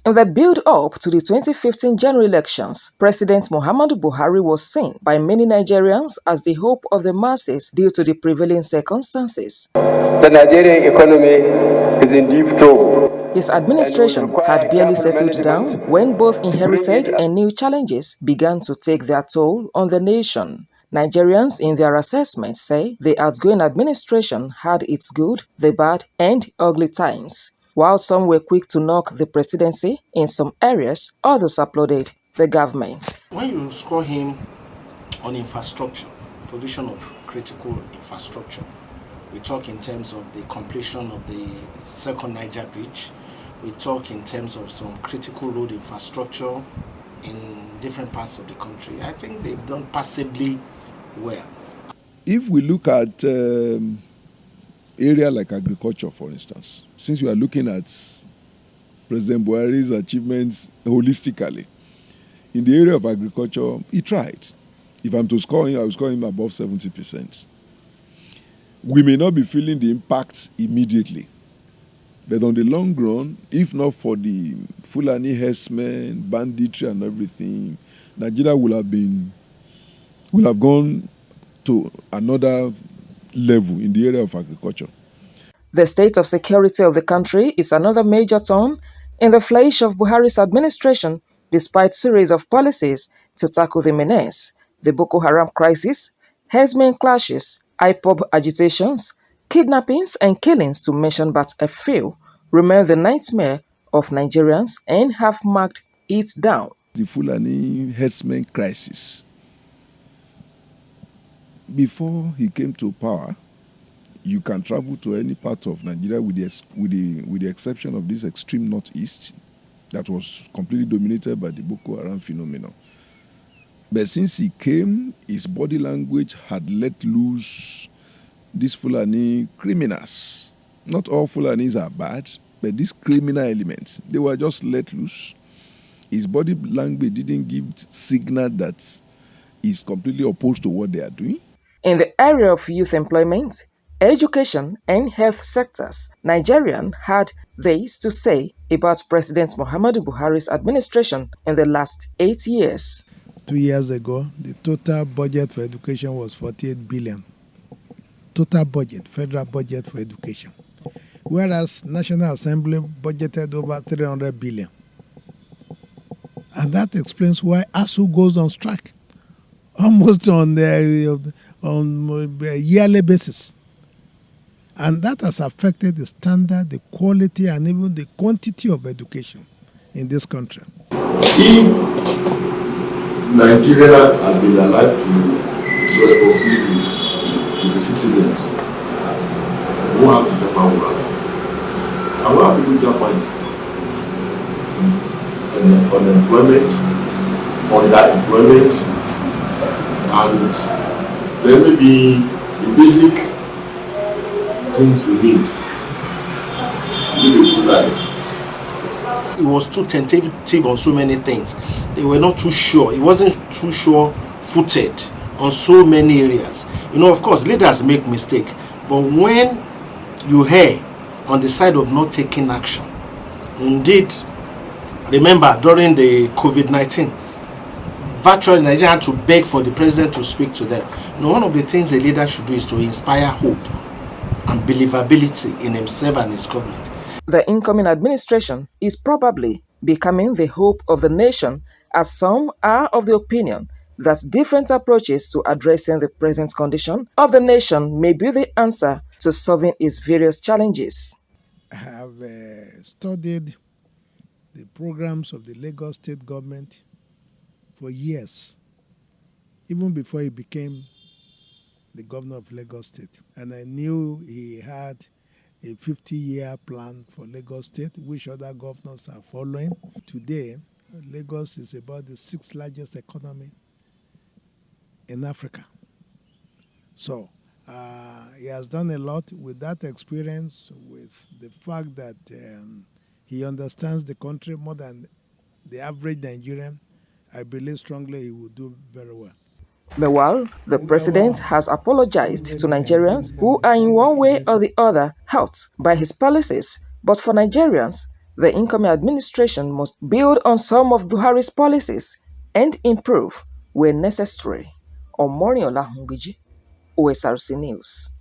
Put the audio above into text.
In the build-up to the 2015 general elections, President Mohammadu Buhari was seen by many Nigerians as the hope of the masses due to the prevailing circumstances. The Nigerian economy is in deep trouble. His administration had barely settled down when both inherited and new challenges began to take their toll on the nation. Nigerians, in their assessment, say the outgoing administration had its good, the bad, and ugly times. While some were quick to knock the presidency in some areas, others applauded the government. When you score him on infrastructure, provision of critical infrastructure, we talk in terms of the completion of the second Niger Bridge, we talk in terms of some critical road infrastructure in different parts of the country. I think they've done passably well. If we look at area like agriculture, for instance, since we are looking at President Buhari's achievements holistically, in the area of agriculture, he tried. If I'm to score him, I will score him above 70%. We may not be feeling the impact immediately, but on the long run, if not for the Fulani herdsmen, banditry and everything, Nigeria will have gone to another level in the area of agriculture. The state of security of the country is another major thorn in the flesh of Buhari's administration, despite series of policies to tackle the menace. The Boko Haram crisis, herdsmen clashes, IPOB agitations, kidnappings and killings, to mention but a few, remain the nightmare of Nigerians and have marked it down. The Fulani herdsmen crisis. Before he came to power, you can travel to any part of Nigeria with the exception of this extreme northeast that was completely dominated by the Boko Haram phenomenon. But since he came, his body language had let loose these Fulani criminals. Not all Fulanis are bad, but these criminal elements, they were just let loose. His body language didn't give signal that he's completely opposed to what they are doing. In the area of youth employment, education and health sectors, Nigerians had this to say about President Mohammadu Buhari's administration in the last 8 years. 2 years ago, the total budget for education was 48 billion. Total budget, federal budget for education. Whereas National Assembly budgeted over 300 billion. And that explains why ASU goes on strike almost on a yearly basis. And that has affected the standard, the quality, and even the quantity of education in this country. If Nigeria had been alive to its responsibilities to the citizens, who have to Japan work, and who have people Japan? Unemployment, underemployment, and there may be the basic things we need to live a good life. It was too tentative on so many things. They were not too sure. It wasn't too sure-footed on so many areas. You know, of course, leaders make mistakes, but when you err on the side of not taking action, indeed, remember during the COVID-19, virtually Nigeria had to beg for the president to speak to them. You know, one of the things a leader should do is to inspire hope and believability in himself and his government. The incoming administration is probably becoming the hope of the nation, as some are of the opinion that different approaches to addressing the present condition of the nation may be the answer to solving its various challenges. I have studied the programs of the Lagos state government for years, even before he became the governor of Lagos State. And I knew he had a 50-year plan for Lagos State, which other governors are following. Today, Lagos is about the 6th largest economy in Africa. So he has done a lot with that experience, with the fact that he understands the country more than the average Nigerian. I believe strongly he will do very well. Meanwhile, the president has apologized to Nigerians who are in one way or the other hurt by his policies. But for Nigerians, The incoming administration must build on some of Buhari's policies and improve where necessary. Omorinola, Hungbeji, OSRC News.